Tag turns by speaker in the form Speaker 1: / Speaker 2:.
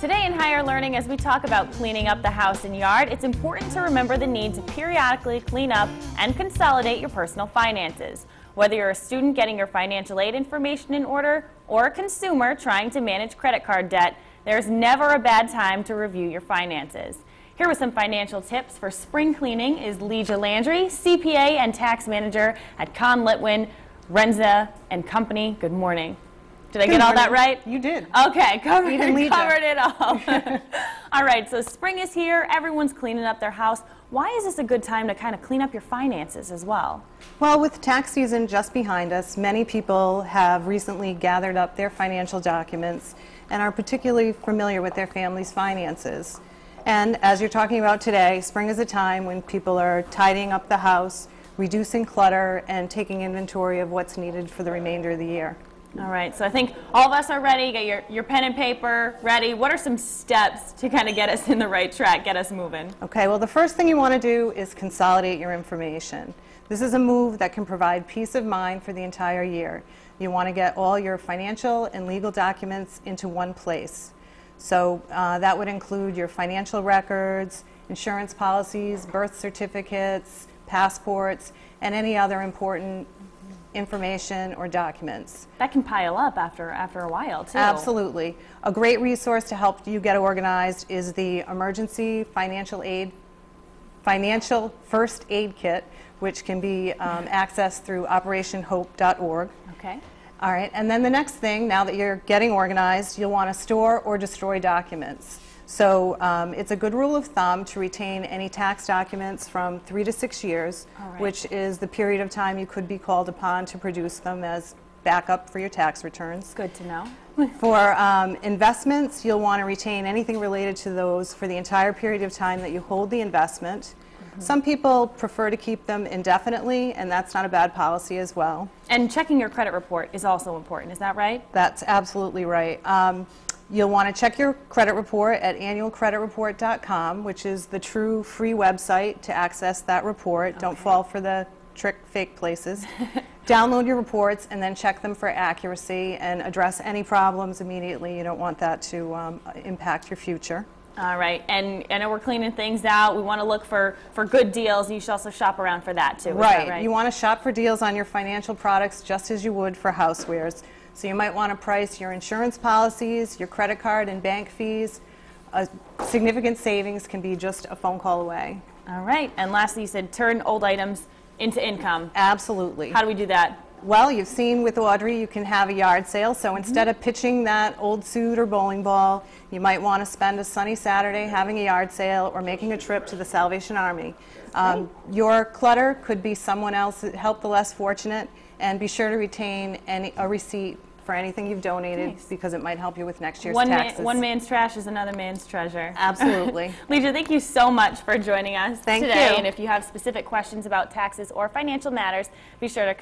Speaker 1: Today in Higher Learning, as we talk about cleaning up the house and yard, it's important to remember the need to periodically clean up and consolidate your personal finances. Whether you're a student getting your financial aid information in order or a consumer trying to manage credit card debt, there's never a bad time to review your finances. Here with some financial tips for spring cleaning is Legia Landry, CPA and tax manager at Consolidate, Renza and Company. Good morning. Did I get all that right?
Speaker 2: You did.
Speaker 1: Okay, covered it all. All right, so spring is here. Everyone's cleaning up their house. Why is this a good time to kind of clean up your finances as well?
Speaker 2: Well, with tax season just behind us, many people have recently gathered up their financial documents and are particularly familiar with their family's finances. And as you're talking about today, spring is a time when people are tidying up the house, reducing clutter, and taking inventory of what's needed for the remainder of the year.
Speaker 1: All right, so I think all of us are ready. Get your pen and paper ready. What are some steps to kind of get us in the right track, get us moving?
Speaker 2: Okay, well, the first thing you want to do is consolidate your information. This is a move that can provide peace of mind for the entire year. You want to get all your financial and legal documents into one place. So that would include your financial records, insurance policies, birth certificates, passports, and any other important information or documents.
Speaker 1: That can pile up after a while, too.
Speaker 2: Absolutely. A great resource to help you get organized is the Emergency Financial First Aid Kit, which can be accessed through operationhope.org.
Speaker 1: Okay.
Speaker 2: All right, and then the next thing, now that you're getting organized, you'll want to store or destroy documents. So it's a good rule of thumb to retain any tax documents from 3 to 6 years, which is the period of time you could be called upon to produce them as backup for your tax returns.
Speaker 1: Good to know.
Speaker 2: For investments, you'll want to retain anything related to those for the entire period of time that you hold the investment. Some people prefer to keep them indefinitely, and that's not a bad policy as well.
Speaker 1: And checking your credit report is also important, is that right?
Speaker 2: That's absolutely right. You'll want to check your credit report at annualcreditreport.com, which is the true free website to access that report. Don't fall for the fake places. Download your reports and then check them for accuracy and address any problems immediately. You don't want that to impact your future.
Speaker 1: All right, and I know we're cleaning things out. We want to look for good deals. You should also shop around for that, too.
Speaker 2: Right. You want to shop for deals on your financial products just as you would for housewares. So you might want to price your insurance policies, your credit card and bank fees. Significant savings can be just a phone call away.
Speaker 1: All right, and lastly, you said turn old items into income.
Speaker 2: Absolutely.
Speaker 1: How do we do that?
Speaker 2: Well, you've seen with Audrey, you can have a yard sale. So instead of pitching that old suit or bowling ball, you might want to spend a sunny Saturday having a yard sale or making a trip to the Salvation Army. Your clutter could be someone else that helped the less fortunate, and be sure to retain a receipt for anything you've donated because it might help you with next year's taxes.
Speaker 1: One man's trash is another man's treasure.
Speaker 2: Absolutely.
Speaker 1: Legia, thank you so much for joining us
Speaker 2: today.
Speaker 1: Thank you. And if you have specific questions about taxes or financial matters, be sure to